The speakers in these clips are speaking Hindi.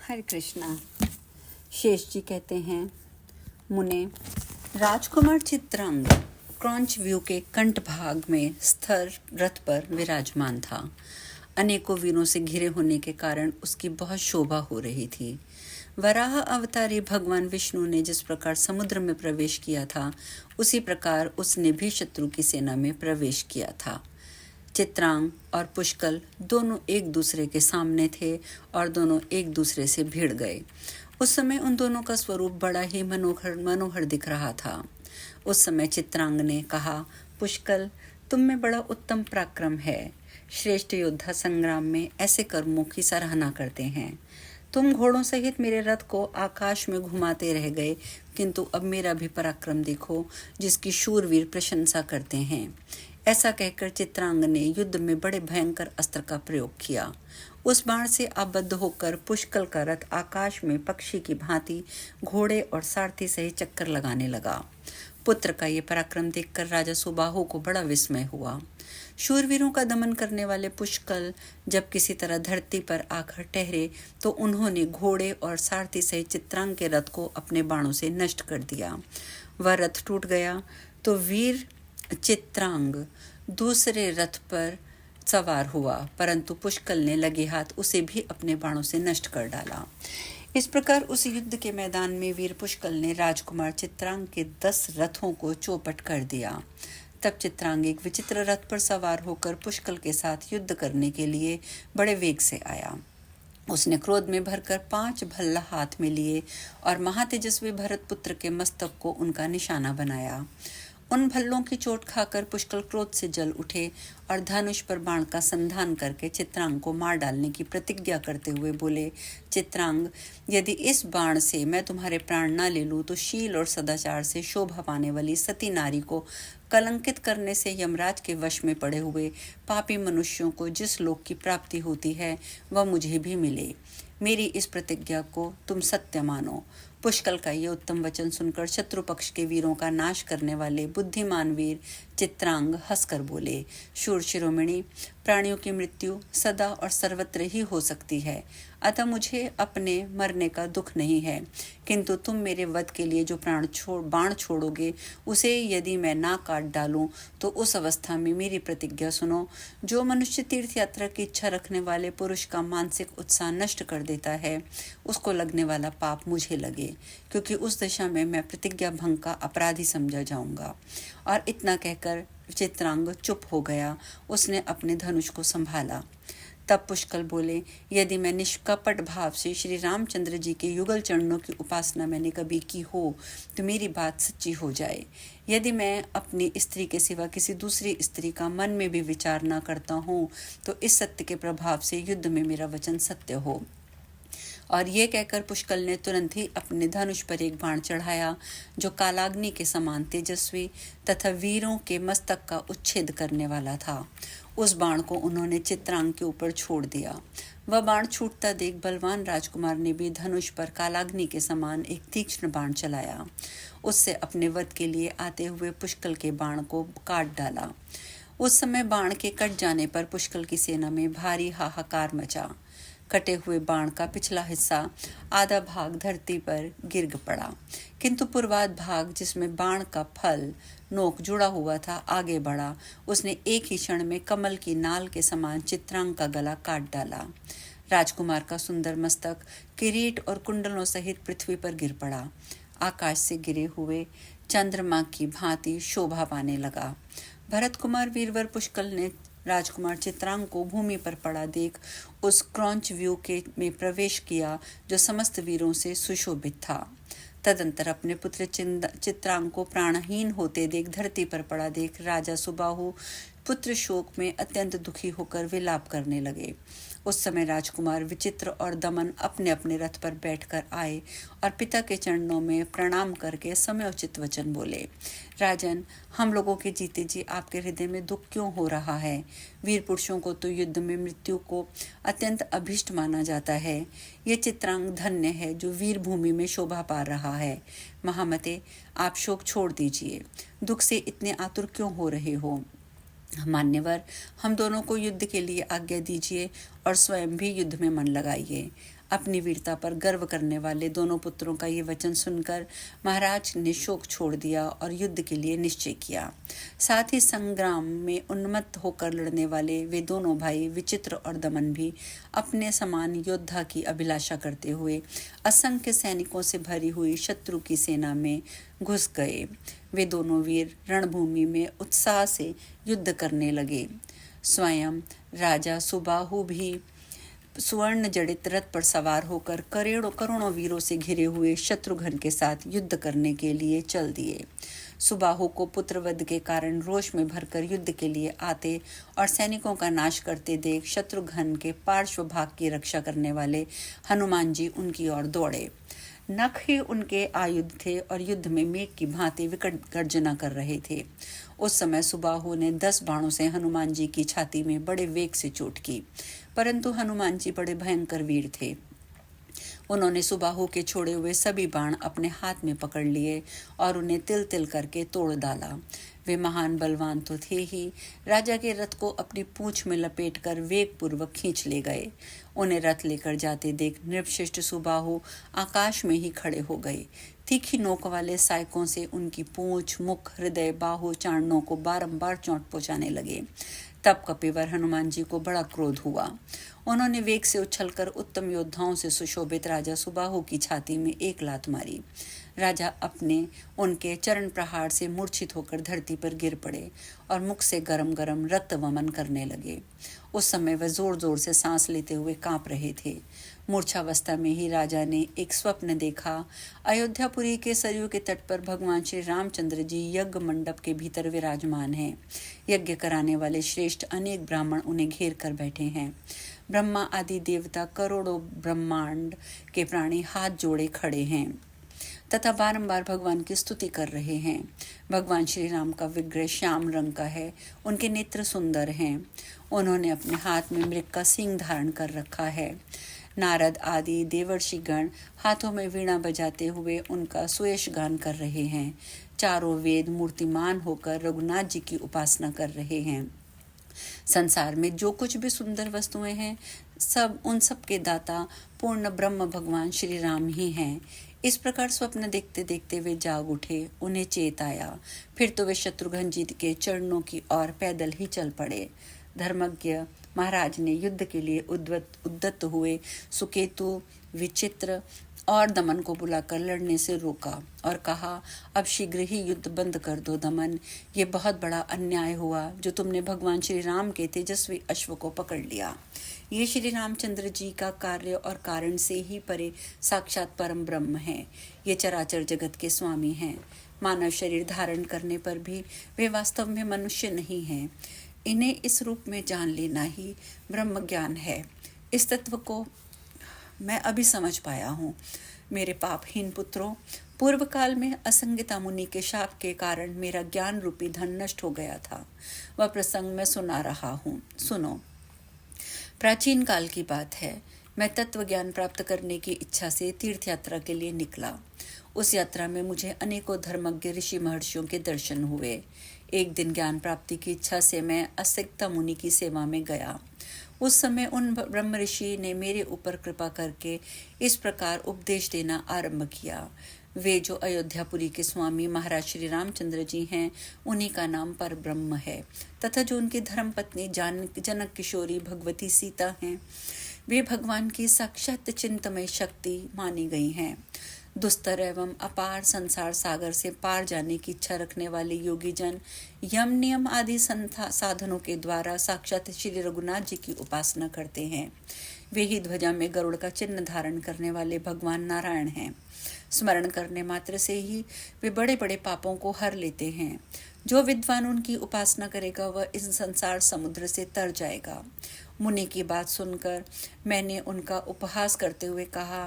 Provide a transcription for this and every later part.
हरे कृष्णा। शेष जी कहते हैं, मुने, राजकुमार चित्रांग क्रॉन्च व्यू के कंठ भाग में स्थिर रथ पर विराजमान था। अनेकों वीरों से घिरे होने के कारण उसकी बहुत शोभा हो रही थी। वराह अवतारी भगवान विष्णु ने जिस प्रकार समुद्र में प्रवेश किया था, उसी प्रकार उसने भी शत्रु की सेना में प्रवेश किया था। चित्रांग और पुष्कल दोनों एक दूसरे के सामने थे और दोनों एक दूसरे से भिड़ गए। उस समय उन दोनों का स्वरूप बड़ा ही मनोहर दिख रहा था। उस समय चित्रांग ने कहा, पुष्कल, तुम में बड़ा उत्तम पराक्रम है। श्रेष्ठ योद्धा संग्राम में ऐसे कर्मों की सराहना करते हैं। तुम घोड़ों सहित मेरे रथ को आकाश में घुमाते रह गए, किंतु अब मेरा भी पराक्रम देखो, जिसकी शूरवीर प्रशंसा करते हैं। ऐसा कहकर चित्रांग ने युद्ध में बड़े भयंकर अस्त्र का प्रयोग किया। उस बाण से आबद्ध होकर पुष्कल का रथ आकाश में पक्षी की भांति घोड़े और सारथी सहित चक्कर लगाने लगा। पुत्र का ये पराक्रम देखकर राजा सुबाहु को बड़ा विस्मय हुआ। शूरवीरों का दमन करने वाले पुष्कल जब किसी तरह धरती पर आकर ठहरे, तो उन्होंने घोड़े और सारथी सहित चित्रांग के रथ को अपने बाणों से नष्ट कर दिया। वह रथ टूट गया तो वीर चित्रांग दूसरे रथ पर सवार हुआ, परंतु पुष्कल ने लगे हाथ उसे भी अपने बाणों से नष्ट कर डाला। इस प्रकार उस युद्ध के मैदान में वीर पुष्कल ने राजकुमार चित्रांग के 10 रथों को चौपट कर दिया। तब चित्रांग एक विचित्र रथ पर सवार होकर पुष्कल के साथ युद्ध करने के लिए बड़े वेग से आया। उसने क्रोध में भरकर 5 भल्ला हाथ में लिए और महातेजस्वी भरत पुत्र के मस्तक को उनका निशाना बनाया। उन भल्लों की चोट खाकर पुष्कल क्रोध से जल उठे और धनुष पर बाण का संधान करके चित्रांग को मार डालने की प्रतिज्ञा करते हुए बोले, चित्रांग, यदि इस बाण से मैं तुम्हारे प्राण न ले लूं तो शील और सदाचार से शोभा पाने वाली सती नारी को कलंकित करने से यमराज के वश में पड़े हुए पापी मनुष्यों को जिस लोक की प्राप्ति होती है, वह मुझे भी मिले। मेरी इस प्रतिज्ञा को तुम सत्य मानो। पुष्कल का ये उत्तम वचन सुनकर शत्रु पक्ष के वीरों का नाश करने वाले बुद्धिमान वीर चित्रांग हंसकर बोले, शूर शिरोमणि, प्राणियों की मृत्यु सदा और सर्वत्र ही हो सकती है, अतः मुझे अपने मरने का दुख नहीं है, किंतु तुम मेरे वध के लिए जो बाण छोड़ोगे, उसे यदि मैं ना काट डालूं तो उस अवस्था में मेरी प्रतिज्ञा सुनो। जो मनुष्य तीर्थ यात्रा की इच्छा रखने वाले पुरुष का मानसिक उत्साह नष्ट कर देता है, उसको लगने वाला पाप मुझे लगे, क्योंकि उस दशा में मैं प्रतिज्ञा भंग का अपराधी समझा जाऊंगा। और इतना कहकर चित्रांग चुप हो गया। उसने अपने धनुष को संभाला। तब पुष्कल बोले, यदि मैं निष्कपट भाव से श्री रामचंद्र जी के युगल चरणों की उपासना मैंने कभी की हो तो मेरी बात सच्ची हो जाए। यदि मैं अपनी स्त्री के सिवा किसी दूसरी स्त्री का मन में भी विचार न करता हूँ तो इस सत्य के प्रभाव से युद्ध में मेरा वचन सत्य हो। और ये कहकर पुष्कल ने तुरंत ही अपने धनुष पर एक बाण चढ़ाया, जो कालाग्नि के समान तेजस्वी तथा वीरों के मस्तक का उच्छेद करने वाला था। उस बाण को उन्होंने चित्रांग के ऊपर छोड़ दिया। वह बाण छूटता देख बलवान राजकुमार ने भी धनुष पर कालाग्नि के समान एक तीक्ष्ण बाण चलाया। उससे अपने वध के लिए आते हुए पुष्कल के बाण को काट डाला। उस समय बाण के कट जाने पर पुष्कल की सेना में भारी हाहाकार मचा। कटे हुए बाण का पिछला हिस्सा आधा भाग धरती पर गिर पड़ा, किंतु पूर्वाध भाग जिसमें बाण का फल नोक जुड़ा हुआ था आगे बढ़ा। उसने एक ही क्षण में कमल की नाल के समान चित्रांग का गला काट डाला। राजकुमार का सुंदर मस्तक किरीट और कुंडलों सहित पृथ्वी पर गिर पड़ा। आकाश से गिरे हुए चंद्रमा की भांति शोभा पाने लगा। भरत कुमार वीरवर पुष्कल ने राजकुमार चित्रांग को भूमि पर पड़ा देख उस क्रॉन्च व्यू के में प्रवेश किया, जो समस्त वीरों से सुशोभित था। तदंतर अपने पुत्र चित्रांग को प्राणहीन होते देख धरती पर पड़ा देख राजा सुबाहु पुत्र शोक में अत्यंत दुखी होकर विलाप करने लगे। उस समय राजकुमार विचित्र और दमन अपने अपने रथ पर बैठकर आए और पिता के चरणों में प्रणाम करके समयोचित वचन बोले, राजन, हम लोगों के जीते जी आपके हृदय में दुख क्यों हो रहा है? वीर पुरुषों को तो युद्ध में मृत्यु को अत्यंत अभिष्ट माना जाता है। ये चित्रांग धन्य है जो वीर भूमि में शोभा पा रहा है। महामते, आप शोक छोड़ दीजिए। दुख से इतने आतुर क्यों हो रहे हो? मान्यवर, हम दोनों को युद्ध के लिए आज्ञा दीजिए और स्वयं भी युद्ध में मन लगाइए। अपनी वीरता पर गर्व करने वाले दोनों पुत्रों का ये वचन सुनकर महाराज ने शोक छोड़ दिया और युद्ध के लिए निश्चय किया। साथ ही संग्राम में उन्मत्त होकर लड़ने वाले वे दोनों भाई विचित्र और दमन भी अपने समान योद्धा की अभिलाषा करते हुए असंख्य सैनिकों से भरी हुई शत्रु की सेना में घुस गए। वे दोनों वीर रणभूमि में उत्साह से युद्ध करने लगे। स्वयं राजा सुबाहु भी सुवर्ण जड़ित रथ पर सवार होकर करोड़ों वीरों से घिरे हुए शत्रुघ्न के साथ युद्ध करने के लिए चल दिए। सुबाहु को पुत्रवध के कारण रोष में भरकर युद्ध के लिए आते और सैनिकों का नाश करते देख शत्रुघ्न के पार्श्व भाग की रक्षा करने वाले हनुमान जी उनकी ओर दौड़े। नख ही उनके आयुध थे और युद्ध में मेघ की भांति विकट गर्जना कर रहे थे। उस समय सुबाहु ने 10 बाणों से हनुमान जी की छाती में बड़े वेग से चोट की, परंतु हनुमान जी बड़े भयंकर वीर थे। उन्होंने सुबाहु के छोड़े हुए सभी बाण अपने हाथ में पकड़ लिए और उन्हें तिल तिल करके तोड़ डाला। वे महान बलवान तो थे ही, राजा के रथ को अपनी पूंछ में लपेटकर वेगपूर्वक खींच ले गए। उन्हें रथ लेकर जाते देख नृपश्रेष्ठ सुबाहु आकाश में ही खड़े हो गए। तीखी नोक वाले सायकों से उनकी पूंछ, मुख, हृदय, बाहु, चांदों को बारंबार चोट पहुंचाने लगे। तब कपिवर हनुमान जी को बड़ा क्रोध हुआ। उन्होंने वेग से उछलकर उत्तम योद्धाओं से सुशोभित राजा सुबाहु की छाती में एक लात मारी। राजा अपने उनके चरण प्रहार से मूर्छित होकर धरती पर गिर पड़े और मुख से गरम गरम रक्त वमन करने लगे। उस समय वह जोर जोर से सांस लेते हुए कांप रहे थे। मूर्छावस्था में ही राजा ने एक स्वप्न देखा। अयोध्यापुरी के सरयू के तट पर भगवान श्री रामचंद्र जी यज्ञ मंडप के भीतर विराजमान हैं। यज्ञ कराने वाले श्रेष्ठ अनेक ब्राह्मण उन्हें घेर कर बैठे हैं। ब्रह्मा आदि देवता, करोड़ों ब्रह्मांड के प्राणी हाथ जोड़े खड़े हैं तथा बारंबार भगवान की स्तुति कर रहे हैं। भगवान श्री राम का विग्रह श्याम रंग का है। उनके नेत्र सुंदर हैं। उन्होंने अपने हाथ में मृग का सींग धारण कर रखा है। नारद आदि देवर्षिगण हाथों में वीणा बजाते हुए उनका सुयश गान कर रहे हैं। चारों वेद मूर्तिमान होकर रघुनाथ जी की उपासना कर रहे हैं। संसार में जो कुछ भी सुंदर वस्तुएं हैं, उन सब के दाता पूर्ण ब्रह्म भगवान श्री राम ही हैं। इस प्रकार स्वप्न देखते देखते वे जाग उठे। उन्हें चेत आया। फिर तो वे शत्रुघ्न जी के चरणों की ओर पैदल ही चल पड़े। धर्मज्ञ महाराज ने युद्ध के लिए उद्यत हुए सुकेतु, विचित्र और दमन को बुलाकर लड़ने से रोका और कहा, अब शीघ्र ही युद्ध बंद कर दो दमन। ये बहुत बड़ा अन्याय हुआ जो तुमने भगवान श्री राम के तेजस्वी अश्व को पकड़ लिया। ये श्री रामचंद्र जी का कार्य और कारण से ही परे साक्षात परम ब्रह्म है। ये चराचर जगत के स्वामी हैं। मानव शरीर धारण करने पर भी वे वास्तव में मनुष्य नहीं हैं। इन्हें इस रूप में जान लेना ही ब्रह्म ज्ञान है। इस तत्व को मैं अभी समझ पाया हूँ। मेरे पापहीन पुत्रों, पूर्व काल में असंगिता मुनि के शाप के कारण मेरा ज्ञान रूपी धन नष्ट हो गया था। वह प्रसंग मैं सुना रहा हूँ, सुनो। प्राचीन काल की बात है। मैं तत्व ज्ञान प्राप्त करने की इच्छा से तीर्थ यात्रा के लिए निकला। उस यात्रा में मुझे अनेकों धर्मज्ञ ऋषि महर्षियों के दर्शन हुए। एक दिन ज्ञान प्राप्ति की इच्छा से मैं असंगिता मुनि की सेवा में गया। उस समय उन ब्रह्म ऋषि ने मेरे ऊपर कृपा करके इस प्रकार उपदेश देना आरंभ किया। वे जो अयोध्यापुरी के स्वामी महाराज श्री रामचंद्र जी हैं, उन्हीं का नाम पर ब्रह्म है तथा जो उनकी धर्मपत्नी जनक किशोरी भगवती सीता हैं, वे भगवान की साक्षात चिंतमय शक्ति मानी गई हैं। दुस्तर एवं अपार संसार सागर से पार जाने की इच्छा रखने वाले योगी जन यम नियम आदि साधनों के द्वारा साक्षात श्री रघुनाथ जी की उपासना करते हैं। वे ही ध्वजा में गरुड़ का चिन्ह धारण करने वाले भगवान नारायण हैं। स्मरण करने मात्र से ही वे बड़े बड़े पापों को हर लेते हैं। जो विद्वान उनकी उपासना करेगा वह इस संसार समुद्र से तर जाएगा। मुनि की बात सुनकर मैंने उनका उपहास करते हुए कहा,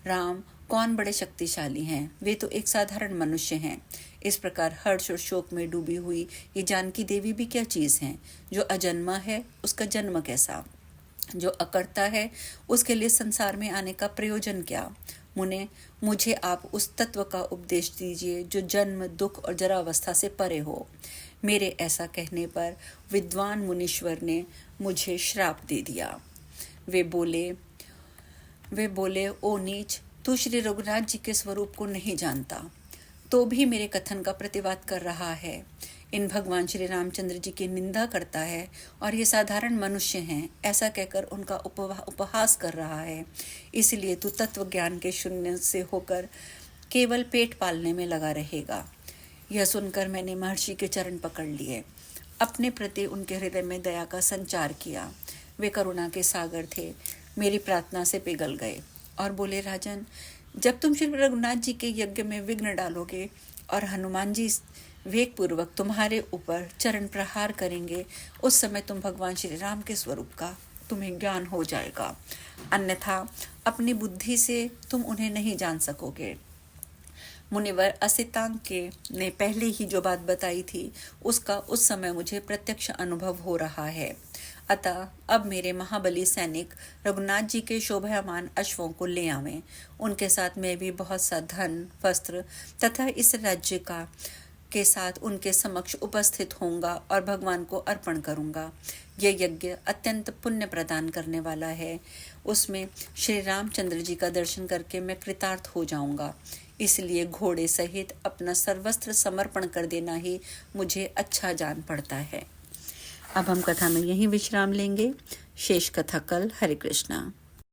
राम कौन बड़े शक्तिशाली हैं, वे तो एक साधारण मनुष्य हैं। इस प्रकार हर्ष और शोक में डूबी हुई ये जानकी देवी भी क्या चीज हैं। जो अजन्मा है उसका जन्म कैसा, जो अकर्ता है उसके लिए संसार में आने का प्रयोजन क्या। मुने, मुझे आप उस तत्व का उपदेश दीजिए जो जन्म, दुख और जरावस्था से परे हो। मेरे ऐसा कहने पर विद्वान मुनीश्वर ने मुझे श्राप दे दिया। वे बोले, वे बोले, ओ नीच, तू श्री रघुनाथ जी के स्वरूप को नहीं जानता, तो भी मेरे कथन का प्रतिवाद कर रहा है। इन भगवान श्री रामचंद्र जी की निंदा करता है और ये साधारण मनुष्य हैं, ऐसा कहकर उनका उपहास कर रहा है। इसलिए तू तत्व ज्ञान के शून्य से होकर केवल पेट पालने में लगा रहेगा। यह सुनकर मैंने महर्षि के चरण पकड़ लिए, अपने प्रति उनके हृदय में दया का संचार किया। वे करुणा के सागर थे, मेरी प्रार्थना से पिघल गए और बोले, राजन, जब तुम श्री रघुनाथ जी के यज्ञ में विघ्न डालोगे और हनुमान जी वेगपूर्वक तुम्हारे ऊपर चरण प्रहार करेंगे, उस समय तुम भगवान श्री राम के स्वरूप का तुम्हें ज्ञान हो जाएगा, अन्यथा अपनी बुद्धि से तुम उन्हें नहीं जान सकोगे। मुनिवर असितांके ने पहले ही जो बात बताई थी उसका उस समय मुझे प्रत्यक्ष अनुभव हो रहा है। अतः अब मेरे महाबली सैनिक रघुनाथ जी के शोभायमान अश्वों को ले आवें। उनके साथ मैं भी बहुत सा धन, वस्त्र तथा इस राज्य का के साथ उनके समक्ष उपस्थित होऊंगा और भगवान को अर्पण करूंगा। यह यज्ञ अत्यंत पुण्य प्रदान करने वाला है। उसमें श्री रामचंद्र जी का दर्शन करके मैं कृतार्थ हो जाऊंगा। इसलिए घोड़े सहित अपना सर्वस्त्र समर्पण कर देना ही मुझे अच्छा जान पड़ता है। अब हम कथा में यहीं विश्राम लेंगे। शेष कथा कल। हरे कृष्णा।